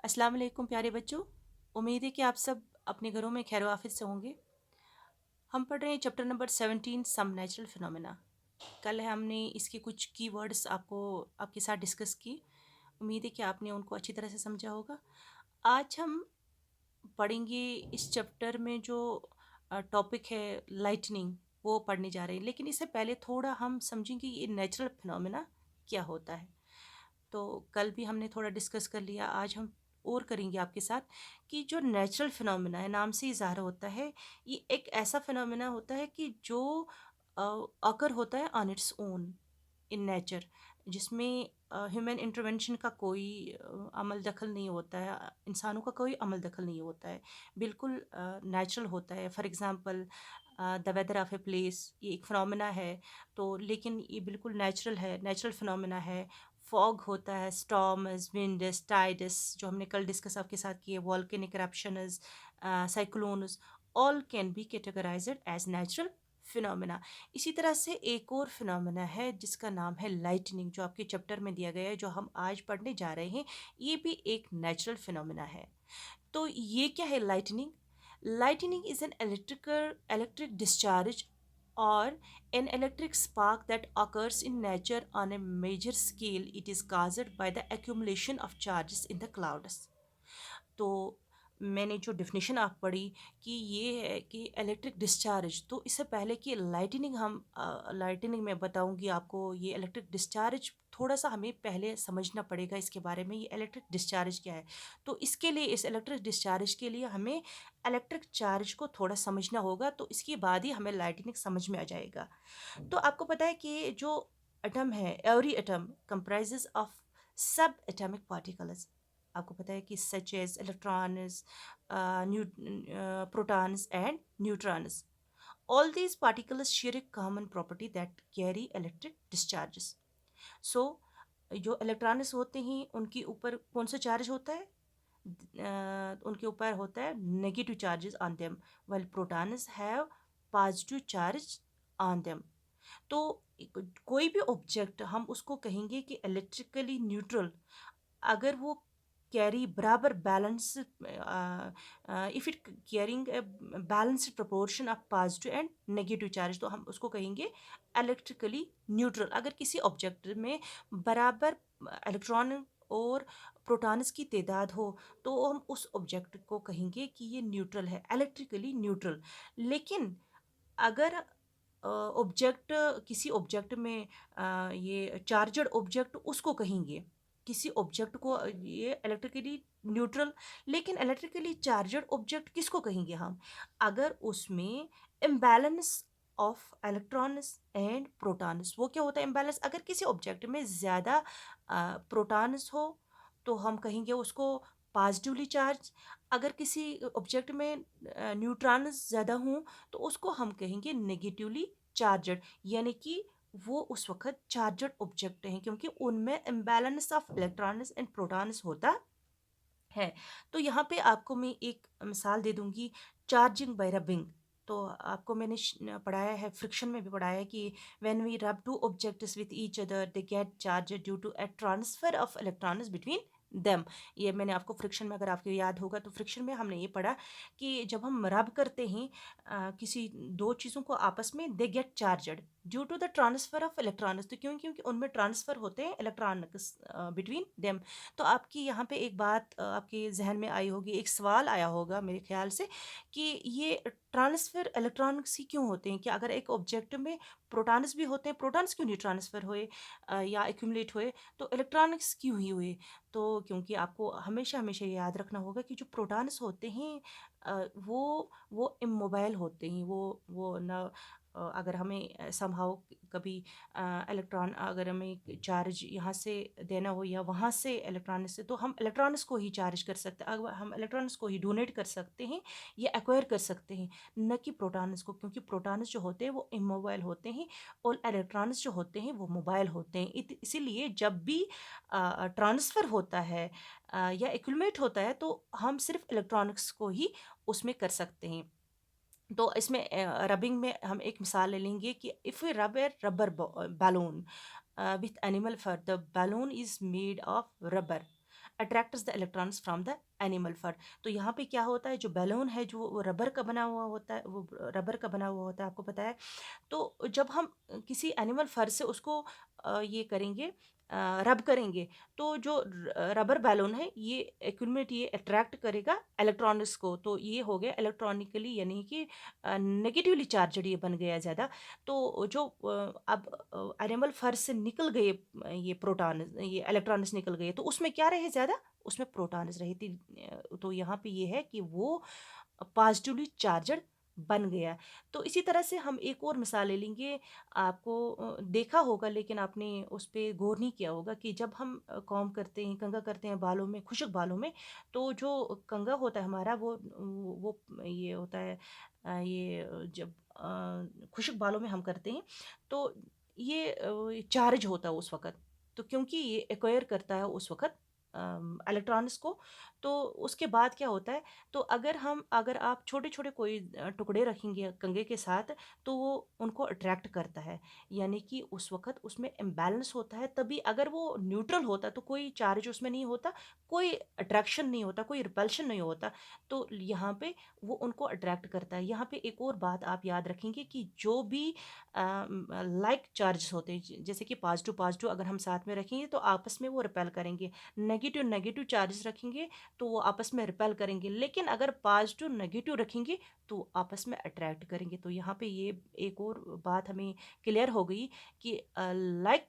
अस्सलाम वालेकुम प्यारे बच्चों। उम्मीद है कि आप सब अपने घरों में खैर आफियत से होंगे। हम पढ़ रहे हैं chapter number 17 some natural phenomena. कल हमने इसके कुछ कीवर्ड्स आपके साथ डिस्कस की। उम्मीद है कि आपने उनको अच्छी तरह से समझा होगा। आज हम पढ़ेंगे इस चैप्टर में जो टॉपिक है लाइटनिंग, वो पढ़ने जा रहे हैं। लेकिन इससे पहले थोड़ा हम समझेंगे ये नेचुरल फिनोमेना क्या होता है। तो कल भी हमने थोड़ा डिस्कस कर लिया, आज हम और करेंगे आपके साथ कि जो नेचुरल फिनोमेना है, नाम से ही ज़ाहिर होता है, ये एक ऐसा फिनोमेना होता है कि जो अकर होता है on its own in nature, जिसमें ह्यूमन इंटरवेंशन का कोई अमल दखल नहीं होता है, इंसानों का कोई अमल दखल नहीं होता है, बिल्कुल नेचुरल होता है। For example the weather of a place, ये एक फिनोमेना है, तो लेकिन ये बिल्कुल नेचुरल है, नेचुरल फिनोमेना है। फॉग होता है, स्टॉर्म्स, विंड्स, टाइड्स, जो हमने कल डिस्कस आपके साथ किए, volcanic eruptions, cyclones, all can be categorised as natural phenomena. इसी तरह से एक और फिनोमेना है जिसका नाम है लाइटनिंग, जो आपके चैप्टर में दिया गया है, जो हम आज पढ़ने जा रहे हैं। ये भी एक नेचुरल फिनोमेना है। तो ये क्या है lightning? Lightning is an electric discharge or an electric spark that occurs in nature on a major scale. It is caused by the accumulation of charges in the clouds. तो मैंने जो definition आप पढ़ी कि ये है कि इलेक्ट्रिक डिस्चार्ज, तो इससे पहले कि लाइटनिंग लाइटनिंग मैं बताऊंगी आपको, ये इलेक्ट्रिक डिस्चार्ज थोड़ा सा हमें पहले समझना पड़ेगा इसके बारे में, ये इलेक्ट्रिक डिस्चार्ज क्या है। तो इसके लिए, इस इलेक्ट्रिक डिस्चार्ज के लिए हमें इलेक्ट्रिक चार्ज को थोड़ा समझना होगा, तो इसके बाद ही हमें लाइटनिंग समझ में आ जाएगा। तो आपको पता है कि जो एटम है, every atom comprises of subatomic particles. आपको पता है कि such as electrons, protons and neutrons, all these particles share a common property that carry electric discharges. So जो इलेक्ट्रॉन्स होते हैं उनके ऊपर कौन सा चार्ज होता है? उनके ऊपर होता है negative charges on them, while protons have positive charge on them. तो कोई भी ऑब्जेक्ट हम उसको कहेंगे कि इलेक्ट्रिकली न्यूट्रल अगर वो कैरी बराबर balance, if it carrying a balanced proportion of positive and negative charge, तो हम उसको कहेंगे इलेक्ट्रिकली न्यूट्रल। अगर किसी ऑब्जेक्ट में बराबर इलेक्ट्रॉन और प्रोटॉन्स की तादाद हो, तो हम उस ऑब्जेक्ट को कहेंगे कि ये न्यूट्रल है, इलेक्ट्रिकली न्यूट्रल। लेकिन अगर ऑब्जेक्ट, किसी ऑब्जेक्ट में ये चार्जड ऑब्जेक्ट, उसको कहेंगे किसी ऑब्जेक्ट को ये इलेक्ट्रिकली न्यूट्रल। लेकिन इलेक्ट्रिकली चार्जड ऑब्जेक्ट किसको कहेंगे हम? अगर उसमें imbalance of electrons and protons. वो क्या होता है इम्बैलेंस? अगर किसी ऑब्जेक्ट में ज़्यादा प्रोटॉन्स हो, तो हम कहेंगे उसको पॉजिटिवली चार्ज। अगर किसी ऑब्जेक्ट में न्यूट्रॉन्स ज़्यादा हों, तो उसको हम कहेंगे नेगेटिवली चार्जड, यानी कि वो उस वक्त चार्जड ऑब्जेक्ट हैं, क्योंकि उनमें imbalance of electrons and protons होता है। तो यहाँ पे आपको मैं एक मिसाल दे दूंगी, चार्जिंग बाय रबिंग। तो आपको मैंने पढ़ाया है, फ्रिक्शन में भी पढ़ाया है कि when we rub two objects with each other they get charge due to a transfer of electrons between them. ये मैंने आपको फ्रिक्शन में, अगर आपको याद होगा तो फ्रिक्शन में हमने ये पढ़ा कि जब हम रब करते हैं किसी दो चीज़ों को आपस में, they get charged due to the transfer of electrons. तो क्योंकि उनमें ट्रांसफर होते हैं इलेक्ट्रॉन्स बिटवीन देम। तो आपकी यहाँ पे एक बात आपके जहन में आई होगी, एक सवाल आया होगा मेरे ख्याल से कि ये ट्रांसफ़र इलेक्ट्रॉन्स ही क्यों होते हैं? कि अगर एक ऑब्जेक्ट में प्रोटॉन्स भी होते हैं, प्रोटॉन्स क्यों नहीं ट्रांसफ़र हुए या एक्यूमुलेट हुए, तो इलेक्ट्रॉनिक्स क्यों ही हुए? तो क्योंकि आपको हमेशा हमेशा ये याद रखना होगा कि जो प्रोटॉन्स होते हैं वो इमोबाइल होते हैं। वो ना अगर हमें समहाउ कभी इलेक्ट्रॉन, अगर हमें चार्ज यहाँ से देना हो या वहाँ से इलेक्ट्रॉन से, तो हम इलेक्ट्रॉन्स को ही चार्ज कर सकते हैं, अगर हम इलेक्ट्रॉन्स को ही डोनेट कर सकते हैं या एक्वायर कर सकते हैं, न कि प्रोटॉन्स को, क्योंकि प्रोटॉन्स जो होते हैं वो इमोबाइल होते हैं और इलेक्ट्रॉन्स जो होते हैं वो मोबाइल होते हैं। इसीलिए जब भी ट्रांसफ़र होता है या एक्यूमुलेट होता है, तो हम सिर्फ इलेक्ट्रॉनिक्स को ही उसमें कर सकते हैं। तो इसमें रबिंग में हम एक मिसाल ले लेंगे कि if we rub a rubber balloon with animal fur, the balloon is made of rubber attracts the electrons from the animal fur. तो यहाँ पे क्या होता है, जो बैलून है जो वो रबर का बना हुआ होता है, वो रबर का बना हुआ होता है, आपको पता है। तो जब हम किसी एनिमल फर से उसको ये करेंगे, रब करेंगे, तो जो रबर बैलून है ये एक्यूमुलेट, ये अट्रैक्ट करेगा इलेक्ट्रॉनिक्स को। तो ये हो गया इलेक्ट्रॉनिकली, यानी कि नेगेटिवली चार्जड ये बन गया ज़्यादा। तो जो अब एनिमल फर से निकल गए ये प्रोटॉन, ये इलेक्ट्रॉनिक्स निकल गए, तो उसमें क्या रहे ज़्यादा, उसमें प्रोटॉन्स रही थी। तो यहाँ पे ये है कि वो पॉजिटिवली चार्जड बन गया। तो इसी तरह से हम एक और मिसाल ले लेंगे। आपको देखा होगा, लेकिन आपने उस पे गौर नहीं किया होगा कि जब हम कॉम्ब करते हैं, कंघा करते हैं बालों में, खुशक बालों में, तो जो कंघा होता है हमारा, वो ये होता है, जब खुशक बालों में हम करते हैं, तो ये चार्ज होता है उस वक़्त। तो क्योंकि ये एक्वायर करता है उस वक़्त इलेक्ट्रॉन्स को, तो उसके बाद क्या होता है, तो अगर आप छोटे-छोटे कोई टुकड़े रखेंगे कंघे के साथ, तो वो उनको अट्रैक्ट करता है। यानी कि उस वक़्त उसमें इम्बैलेंस होता है, तभी अगर वो न्यूट्रल होता तो कोई चार्ज उसमें नहीं होता, कोई अट्रैक्शन नहीं होता, कोई रिपल्शन नहीं होता। तो यहाँ पे वो उनको अट्रैक्ट करता है। यहाँ पे एक और बात आप याद रखेंगे कि जो भी लाइक चार्जेस होते हैं, जैसे कि पॉजिटिव पॉजिटिव अगर हम साथ में रखेंगे तो आपस में वो रिपेल करेंगे, नेगेटिव नेगेटिव चार्जेस रखेंगे तो वो आपस में रिपेल करेंगे, लेकिन अगर पॉजिटिव नेगेटिव रखेंगे तो आपस में अट्रैक्ट करेंगे। तो यहाँ पे ये एक और बात हमें क्लियर हो गई कि लाइक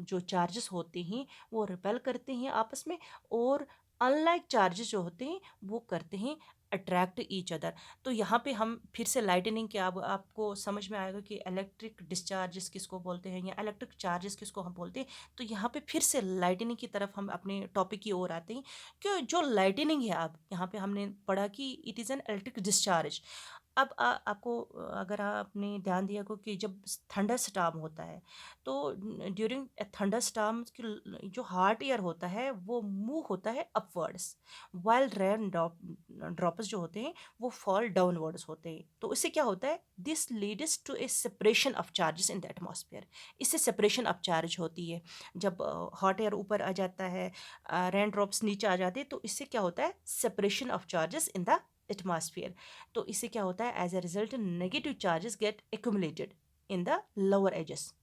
जो चार्जेस होते हैं वो रिपेल करते हैं आपस में, और अनलाइक चार्जेस जो होते हैं वो करते हैं अट्रैक्ट ईच अदर। तो यहाँ पे हम फिर से लाइटनिंग के, अब आपको समझ में आएगा कि इलेक्ट्रिक डिस्चार्जेस किसको बोलते हैं या इलेक्ट्रिक चार्जेस किसको हम बोलते हैं। तो यहाँ पे फिर से लाइटनिंग की तरफ हम अपने टॉपिक की ओर आते हैं कि जो लाइटनिंग है, अब यहाँ पे हमने पढ़ा कि it is an electric discharge. अब आपको अगर आपने ध्यान दिया हो कि जब थंडर स्टॉर्म होता है, तो ड्यूरिंग थंडर स्टॉर्म जो हॉट एयर होता है वो मूव होता है अपवर्ड्स, वाइल रेन ड्रॉप्स जो होते हैं वो फॉल डाउनवर्ड्स होते हैं। तो इससे क्या होता है, this leads to a separation of charges in the atmosphere. इससे सेपरेशन ऑफ चार्ज होती है। जब हॉट एयर ऊपर आ जाता है, रेन ड्रॉप्स नीचे आ जाते हैं, तो इससे क्या होता है, separation of charges in the atmosphere. तो इससे क्या होता है, as a result negative charges get accumulated in the lower edges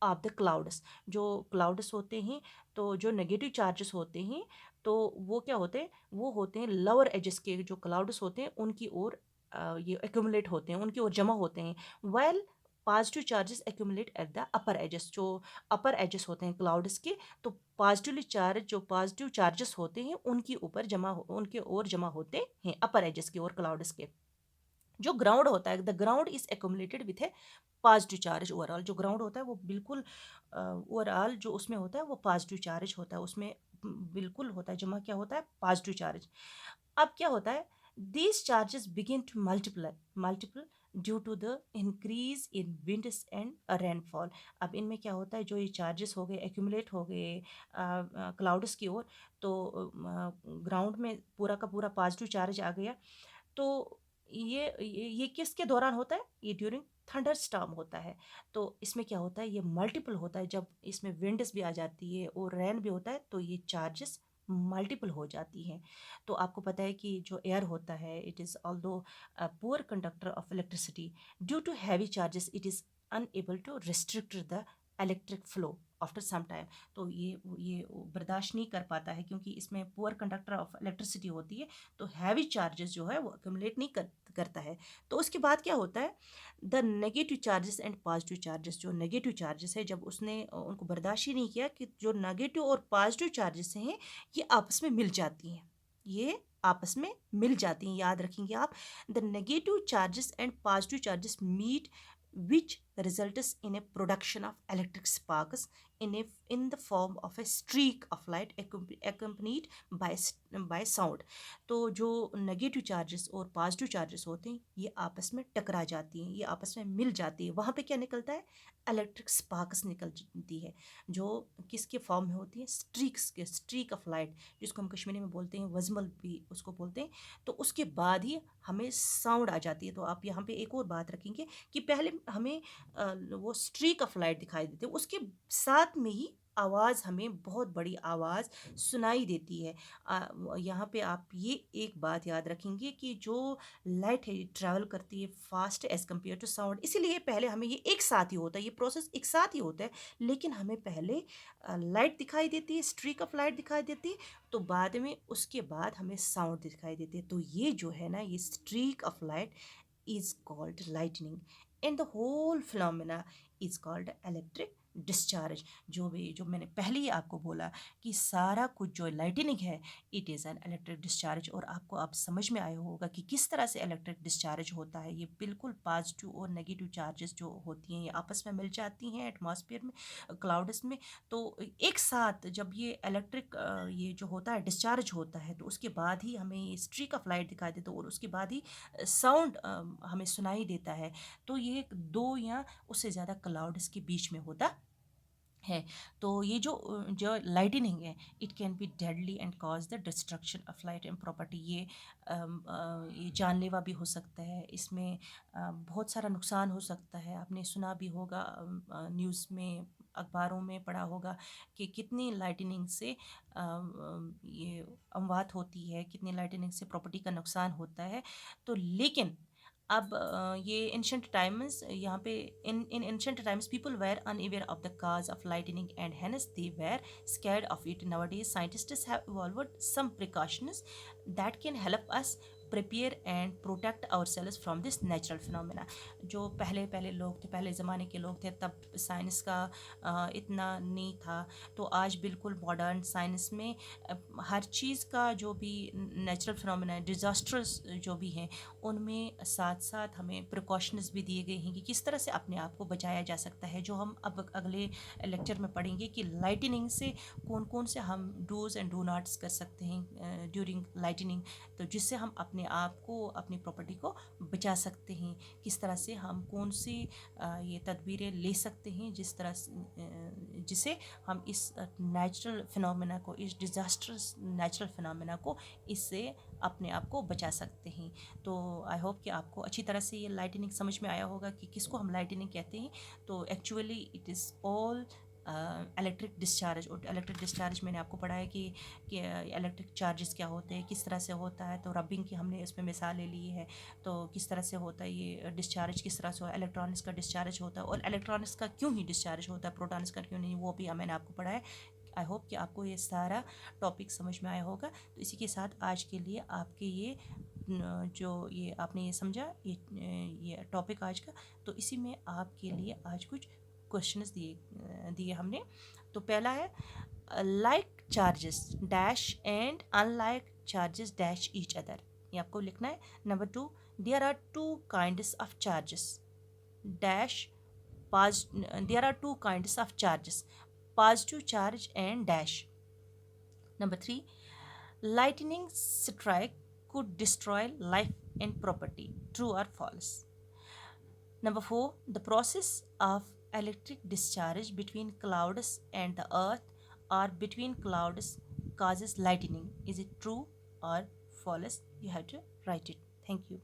of the clouds. जो क्लाउड्स होते हैं, तो जो नेगेटिव चार्जेस होते हैं, तो वो क्या होते हैं, वो होते हैं लोअर एजेस के जो क्लाउड्स होते हैं उनकी ओर ये एक्यूमुलेट होते हैं, उनकी ओर जमा होते हैं। Well positive charges accumulate at the upper edges, जो अपर एजेस होते हैं क्लाउड्स के, तो पॉजिटिवली चार्ज, जो पॉजिटिव चार्जेस होते हैं उनकी ऊपर उनके ओर जमा होते हैं, अपर एजेस की ओर क्लाउड्स के। जो ग्राउंड होता है, the ground is accumulated with A positive charge. Overall जो ग्राउंड होता है वो बिल्कुल ओवरऑल जो उसमें होता है वो पॉजिटिव चार्ज होता है, उसमें बिल्कुल होता है जमा, क्या होता है, पॉजिटिव चार्ज। अब क्या होता है, these charges begin to multiple due to the increase in winds and rainfall. अब इनमें क्या होता है, जो ये चार्जेस हो गए, एक्यूमुलेट हो गए क्लाउड्स की ओर, तो ग्राउंड में पूरा का पूरा पॉजिटिव चार्ज आ गया। तो ये किसके दौरान होता है, ये ड्यूरिंग थंडर स्टॉर्म होता है। तो इसमें क्या होता है, ये मल्टीपल होता है, जब इसमें विंड्स भी आ जाती है और रेन भी होता है, तो ये चार्जेस मल्टीपल हो जाती हैं। तो आपको पता है कि जो एयर होता है, it is although poor conductor of electricity, due to heavy charges it is unable to restrict the electric flow after some time. तो ये बर्दाश्त नहीं कर पाता है, क्योंकि इसमें पुअर कंडक्टर ऑफ इलेक्ट्रिसिटी होती है, तो हैवी चार्जेस जो है वो अक्यूमुलेट नहीं करता है। तो उसके बाद क्या होता है, the negative charges and positive charges, जो नेगेटिव चार्जेस है, जब उसने उनको बर्दाश्त ही नहीं किया कि जो नेगेटिव और पॉजिटिव चार्जेस हैं ये आपस में मिल जाती हैं, ये आपस में मिल जाती हैं, याद रखेंगे आप। The negative charges and positive charges meet which results in a production of electric sparks in the form of a streak of light accompanied by sound। तो जो नेगेटिव चार्जेस और पॉजिटिव चार्जेस होते हैं ये आपस में टकरा जाती हैं, ये आपस में मिल जाती है, वहाँ पे क्या निकलता है, इलेक्ट्रिक स्पार्क्स निकलती है, जो किसके फॉर्म में होती है, स्ट्रीक ऑफ लाइट, जिसको हम कश्मीरी में बोलते हैं वजमल भी उसको बोलते हैं। तो उसके बाद ही हमें साउंड आ जाती है। तो आप यहाँ पे एक और बात रखेंगे कि पहले हमें वो स्ट्रीक ऑफ लाइट दिखाई देती है, उसके साथ में ही आवाज़, हमें बहुत बड़ी आवाज़ सुनाई देती है। यहाँ पे आप ये एक बात याद रखेंगे कि जो लाइट है, ये ट्रैवल करती है fast as compare to sound, इसीलिए पहले हमें ये एक साथ ही होता है, ये प्रोसेस एक साथ ही होता है। लेकिन हमें पहले लाइट दिखाई देती है, स्ट्रीक ऑफ लाइट दिखाई देती है, तो बाद में उसके बाद हमें साउंड दिखाई देती है। तो ये जो है ना, ये streak of light is called lightning, and the whole phenomena is called electric discharge. जो मैंने पहले ही आपको बोला कि सारा कुछ जो लाइटनिंग है, it is an electric discharge. और आपको आप समझ में आया होगा कि किस तरह से इलेक्ट्रिक डिस्चार्ज होता है। ये बिल्कुल पॉजिटिव और नेगेटिव चार्जेस जो होती हैं, ये आपस में मिल जाती हैं एटमॉस्फेयर में, क्लाउड्स में। तो एक साथ जब ये इलेक्ट्रिक ये जो होता है डिस्चार्ज होता है, तो उसके बाद ही हमें ये स्ट्रीक ऑफ लाइट दिखाई देता है, और उसके बाद ही साउंड हमें सुनाई देता है। तो ये दो या उससे ज़्यादा क्लाउड्स के बीच में होता है। तो ये जो लाइटनिंग है, it can be deadly and cause the destruction of life and property. ये जानलेवा भी हो सकता है, इसमें बहुत सारा नुकसान हो सकता है। आपने सुना भी होगा, न्यूज़ में, अखबारों में पढ़ा होगा कि कितनी लाइटनिंग से ये अमवात होती है, कितनी लाइटनिंग से प्रॉपर्टी का नुकसान होता है। तो लेकिन अब ये एंशंट टाइम्स यहाँ पे, in in ancient times people were unaware of the cause of lightning and hence they were scared of it. Nowadays scientists have evolved some precautions that can help us prepare and protect ourselves from this natural phenomena. जो पहले पहले लोग थे, पहले ज़माने के लोग थे, तब साइंस का इतना नहीं था। तो आज बिल्कुल मॉडर्न साइंस में हर चीज़ का जो भी नेचुरल फिनोमेना, डिज़ास्टर्स जो भी हैं, उनमें साथ साथ हमें प्रिकॉशंस भी दिए गए हैं कि किस तरह से अपने आप को बचाया जा सकता है, जो हम अब अगले लेक्चर में पढ़ेंगे कि लाइटनिंग से कौन कौन से हम डूज एंड डू नॉट्स कर सकते हैं ड्यूरिंग लाइटनिंग। तो जिससे हम अपने आप को, अपनी प्रॉपर्टी को बचा सकते हैं, किस तरह से हम कौन सी ये तदबीरें ले सकते हैं, जिस तरह से जिससे हम इस नेचुरल फिनोमेना को, इस डिज़ास्टर्स नेचुरल फिनोमेना को, इससे अपने आप को बचा सकते हैं। तो आई होप कि आपको अच्छी तरह से ये लाइटनिंग समझ में आया होगा कि किसको हम लाइटनिंग कहते हैं। तो actually it is all electric discharge. और इलेक्ट्रिक डिस्चार्ज मैंने आपको पढ़ा है कि इलेक्ट्रिक चार्जेस क्या होते हैं, किस तरह से होता है। तो रबिंग की हमने इसमें मिसालें ली है, तो किस तरह से होता है ये डिस्चार्ज, किस तरह से इलेक्ट्रॉनिक्स का डिस्चार्ज होता है, और इलेक्ट्रॉनिक्स का क्यों ही डिस्चार्ज होता है, प्रोटॉन्स का क्यों नहीं, वो भी मैंने आपको पढ़ा है। आई होप कि आपको ये सारा टॉपिक समझ में आया होगा। तो इसी के साथ आज के लिए आपके ये जो ये आपने ये समझा, ये टॉपिक आज का, तो इसी में आपके लिए आज कुछ क्वेश्चंस दिए दिए हमने। तो पहला है, like charges dash and unlike charges dash each other, ये आपको लिखना है। Number 2, there are two kinds of charges dash there are two kinds of charges, positive charge and dash. Number 3, lightning strike could destroy life and property, true or false. Number 4, the process of electric discharge between clouds and the earth or between clouds causes lightning, is it true or false? You have to write it. Thank you.